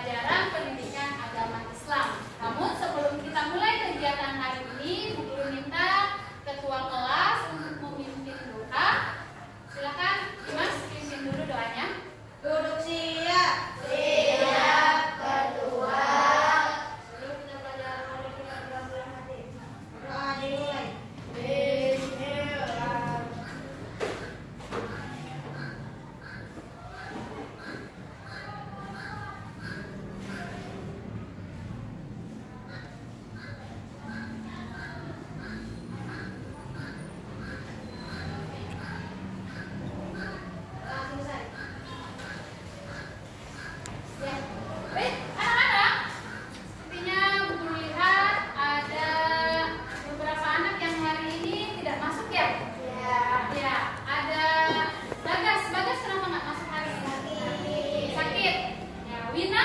pelajaran pendidikan agama Islam. Namun sebelum kita mulai kegiatan hari ini, Bu Guru minta ketua kelas untuk memimpin doa. Silakan Dimas pimpin dulu doanya. Duduk siap. Siap, ketua. Sebelum kita belajar hari kita berdoa hati. Doa dimulai. Bismillah. Selesai. Ya, baik anak-anak. Sepertinya Bu Guru lihat ada beberapa anak yang hari ini tidak masuk ya. Ya, ada Bagas. Bagas kenapa nggak masuk hari ini? Sakit. Ya, Wina?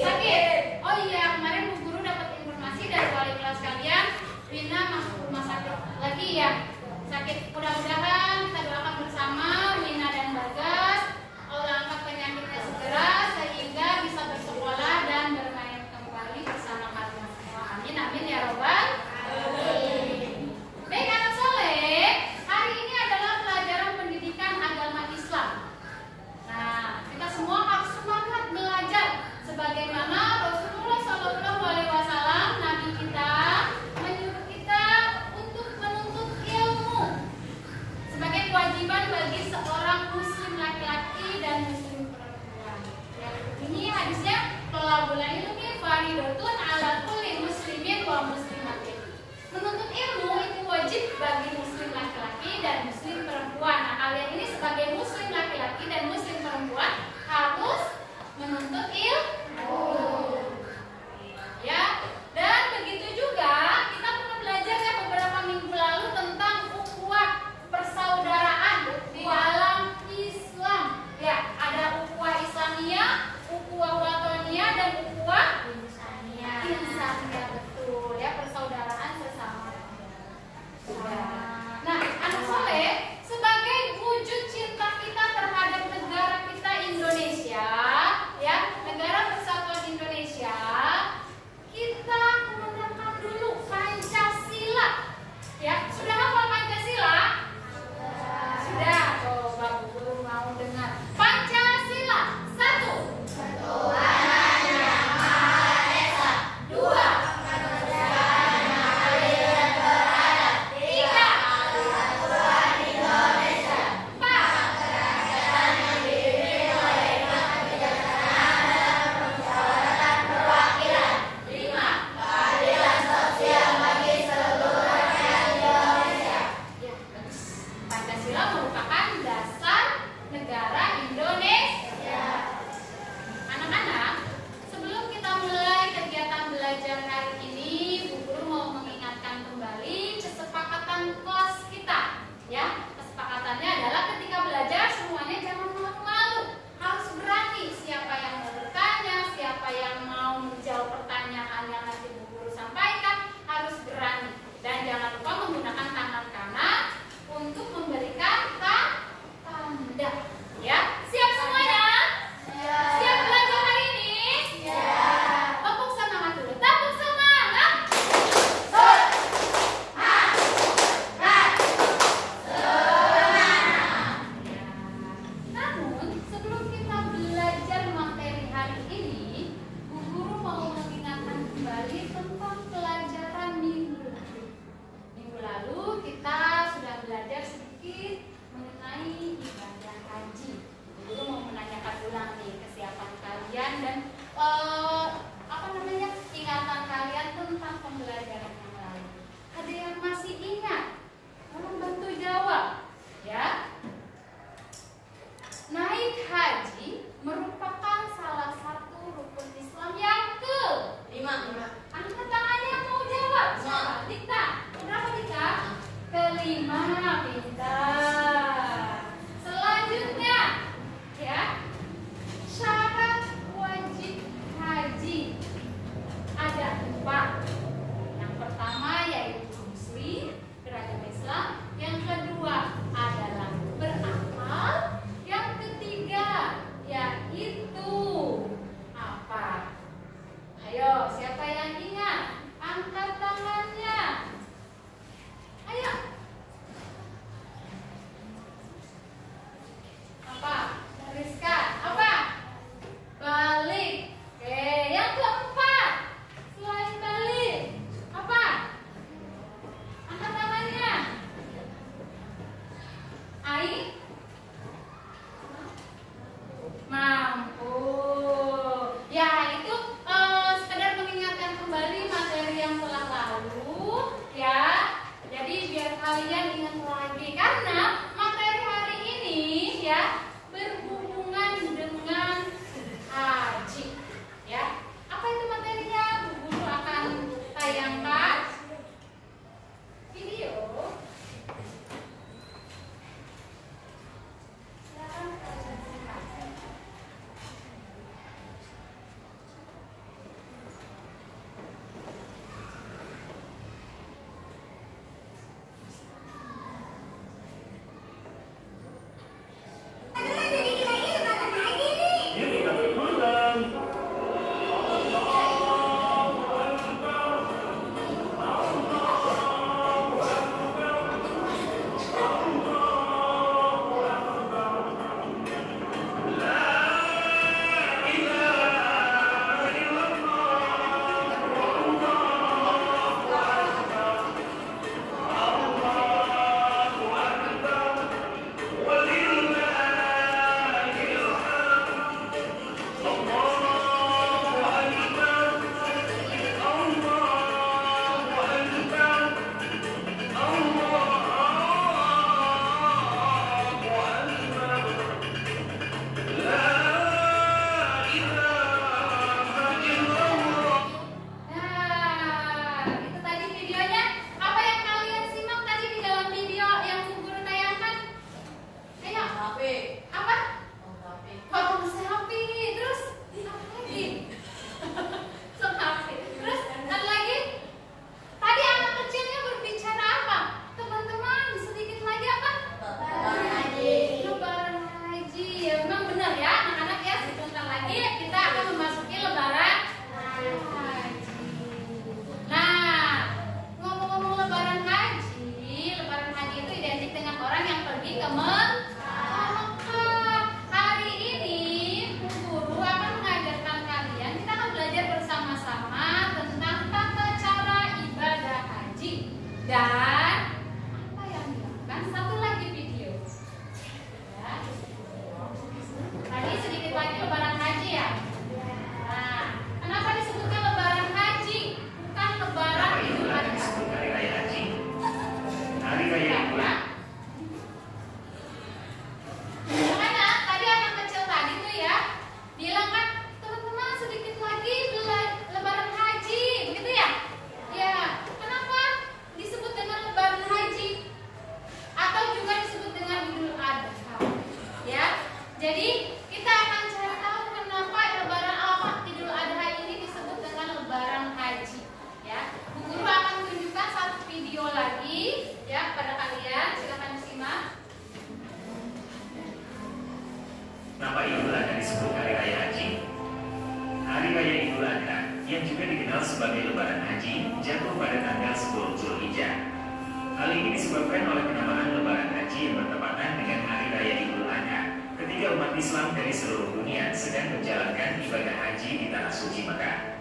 Sakit. Oh iya, kemarin Bu Guru dapat informasi dari wali kelas kalian, Wina masuk rumah sakit lagi ya. Sakit. Mudah-mudahan kita doakan bersama Wina dan Bagas Allah angkat penyakitnya segera sehingga bisa bersekolah dan bermain kembali bersama kalian semua. Amin amin ya robbal alamin. Baik anak soleh, hari ini adalah pelajaran pendidikan agama Islam. Nah, kita semua harus semangat belajar sebagaimana Rasulullah SAW, Nabi kita, menyuruh kita untuk menuntut ilmu sebagai kewajiban bagi seorang muslim laki-laki dan muslim perempuan. Ya, ini hadisnya thalabul ilmi fardhatun 'ala kulli muslimin wa muslimatin. Menuntut ilmu itu wajib bagi muslim laki-laki dan muslim perempuan. Nah, kalian ini sebagai muslim laki-laki dan muslim perempuan harus menuntut ilmu. Ya, dan begitu juga kita pernah belajar ya beberapa minggu lalu tentang ukhuwah persaudaraan di dalam Islam. Ya, ada ukhuwah Islamiyah, ukhuwah watoniyah dan ukhuwah insaniyah, betul ya, persaudaraan sesama. Ya. Nah, anak soleh, sebagai wujud cinta kita terhadap negara kita Indonesia, ya, negara persatuan Indonesia, kita menggunakan dulu Pancasila. Ya, sudah hafal Pancasila? Sudah. Coba Bu Guru mau dengar. Pancasila. 1. Ketuhanan yang Maha Esa. 2. Kemanusiaan yang adil dan beradab. 3. Kesatuan Indonesia. 4. Kerakyatan yang dipimpin oleh hikmat kebijaksanaan dan permusyawaratan perwakilan. 5. Keadilan sosial bagi seluruh rakyat Indonesia. Ya, bagus. Pancasila merupakan dasar negara Indonesia. Anak-anak, sebelum kita mulai kegiatan belajar hari ini, Bu Guru mau mengingatkan kembali kesepakatan kelas kita. Ya, kesepakatannya adalah ketika belajar semuanya jangan malu-malu, harus berani. Siapa yang mau bertanya, siapa yang mau menjawab pertanyaan yang nanti Bu Guru sampaikan, harus berani. Dan jangan lupa menggunakan tangan kanan untuk memberikan tanda. Ya, siap semuanya? Siap belajar hari ini? Tepuk semangat dulu. Tepuk semangat. Namun, sebelum kita belajar materi hari ini, Bu Guru mau mengingatkan kembali tentang pelajaran minggu lalu. Minggu lalu kita sudah belajar sedikit mengenai ibadah haji. Bu Guru mau menanyakan ulang nih kesiapan kalian dan ingatan kalian tentang pembelajaran yang lalu. Ada yang masih ingat? Tolong bantu jawab, ya. Naik haji merupakan salah satu rukun Islam yang ke-5. Angkat tangannya yang mau jawab. Siapa? Dikta. Berapa Dikta? ke-5. Pintar. Selanjutnya, ya, syarat wajib yang juga dikenal sebagai Lebaran Haji, jatuh pada tanggal 10 Zulhijjah. Hal ini disebabkan oleh penamaan Lebaran Haji yang bertepatan dengan Hari Raya Idul Adha, ketika umat Islam dari seluruh dunia sedang menjalankan ibadah haji di Tanah Suci Mekah.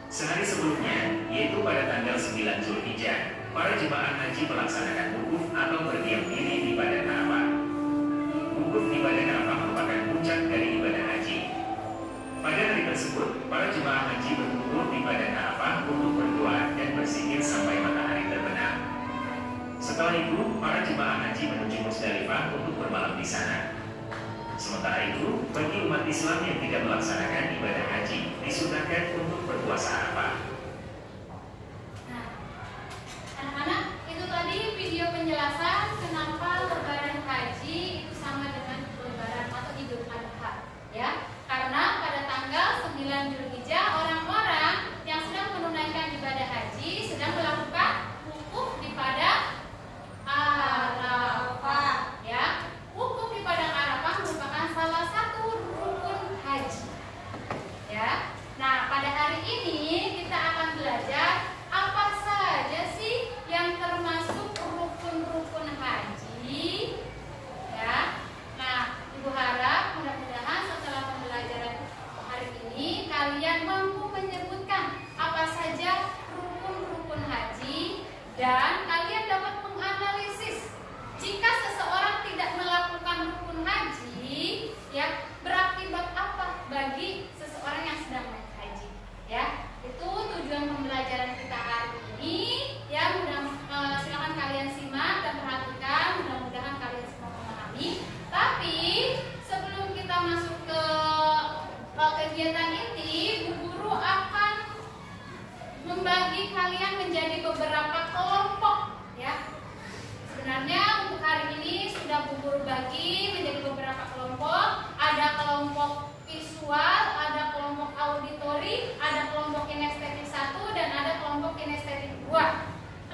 Sehari sebelumnya, yaitu pada tanggal 9 Zulhijjah, para jemaah haji melaksanakan wukuf atau berdiam diri di Padang Arafah. Wukuf di Padang Arafah merupakan puncak dari ibadah haji. Pada hari tersebut, para jemaah haji berkumpul di Padang Arafah untuk berdoa dan berzikir sampai matahari terbenam. Setelah itu, para jemaah haji menuju Musdalifah untuk bermalam di sana. Sementara itu, bagi umat Islam yang tidak melaksanakan ibadah haji, disunahkan untuk berpuasa Arafah. Nah, anak-anak, itu tadi video penjelasan kenapa Lebaran Haji itu sama dengan Lebaran atau Idul Adha, ya. Karena pada tanggal 9 Zulhijjah orang-orang yang sedang menunaikan ibadah haji sedang melakukan wukuf di Padang Arafah, ya. Wukuf di Padang Arafah merupakan salah satu rukun haji, ya. Nah, pada hari ini kita akan belajar apa saja sih yang termasuk rukun-rukun haji, ya. Nah, Ibu harap mudah-mudahan setelah pembelajaran hari ini kalian mampu menyebutkan apa saja rukun-rukun haji dan kalian dapat menganalisis jika seseorang tidak melakukan rukun haji, ya, berakibat apa bagi seseorang yang sedang naik haji, ya. Itu tujuan pembelajaran kita hari ini, ya. Silakan kalian simak dan perhatikan, mudah-mudahan kalian semua memahami. Tapi sebelum kita masuk ke kegiatan ini, Bu Guru akan membagi kalian menjadi beberapa kelompok, ya. Sebenarnya untuk hari ini sudah Bu Guru bagi menjadi beberapa kelompok. Ada kelompok visual, ada kelompok auditori, ada kelompok kinestetik 1 dan ada kelompok kinestetik 2.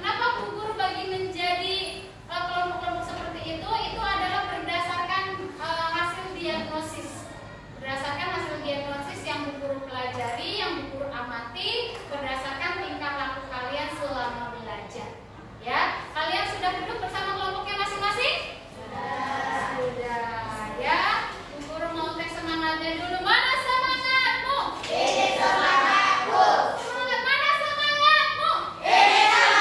Kenapa Bu Guru bagi menjadi kelompok-kelompok seperti itu? Itu adalah berdasarkan hasil diagnosis. Berdasarkan hasil diagnosis yang Bu Guru pelajari, yang Bu Guru amati, berdasarkan tingkah laku kalian selama belajar. Ya, kalian sudah duduk bersama kelompoknya masing-masing? Sudah, ya. Bu Guru mau tes semangatnya dulu. Mana semangatmu? Ini semangatku. Semangat, mana semangatmu? Ini semangatku.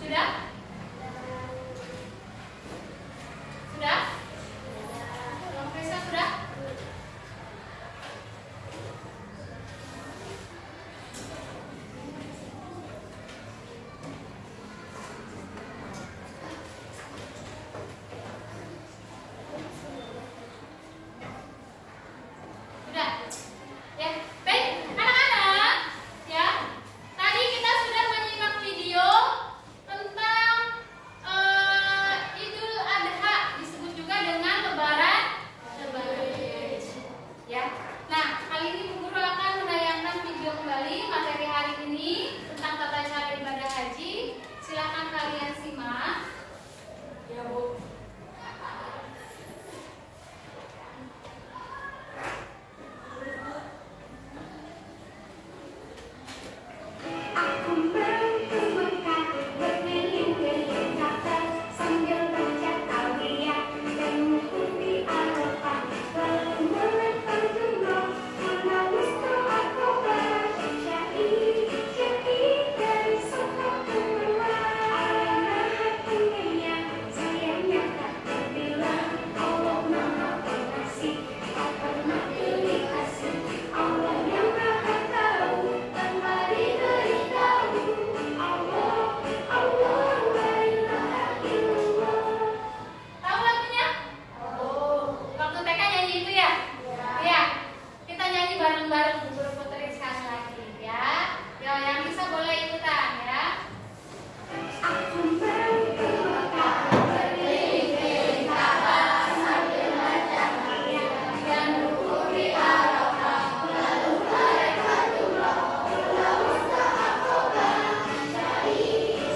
Sudah? Sudah? Bang Faisal sudah? Sudah? Ya, baik anak-anak, ya. Tadi kita sudah menyimak video tentang Idul Adha, disebut juga dengan Lebaran. Ya. Nah, kali ini Bu Guru akan menayangkan video kembali materi hari ini tentang tata cara ibadah haji. Silakan kalian simak. Ya, Bu. Aku mampu Mekah berkeliling-keliling Ka'bah sambil baca talbiyah dan wukuf di Arafah. Lalu melempar jumroh menangis doa Aqabah. Syahid dari safah kedua. Allah Maha Penyayang, sayangnya tak terbilang. Allah Maha Pengasih, tak pernah pilih kasih. Allah yang Maha Tahu tanpa diberitahu. Allah, Allah, la ilaha illallah. Tahu lagunya? Waktu TK nyanyi itu ya? Iya. Kita nyanyi bareng-bareng Bu Guru puterin sekali lagi ya. Ya, yang bisa boleh ikutan ya. Aku mampu Mekah berkeliling-keliling Ka'bah sambil baca talbiyah dan wukuf di Arafah. Lalu melempar jumroh menangis doa Aqabah.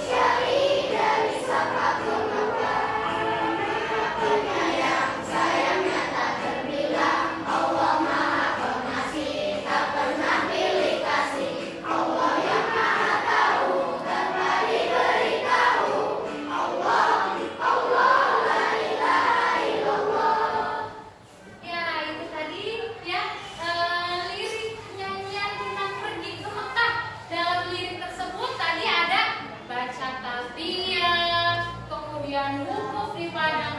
Syahid dari safah kedua. Allah Maha Penyayang, sayangnya tak terbilang. Allah Maha Pengasih, tak pernah pilih kasih. Allah yang Maha Tahu tanpa diberitahu. Allah, Allah, la ilaha illallah. Ya, itu tadi ya lirik nyanyian tentang pergi ke Mekah. Dalam lirik tersebut tadi ada baca talbiyah, kemudian wukuf di padang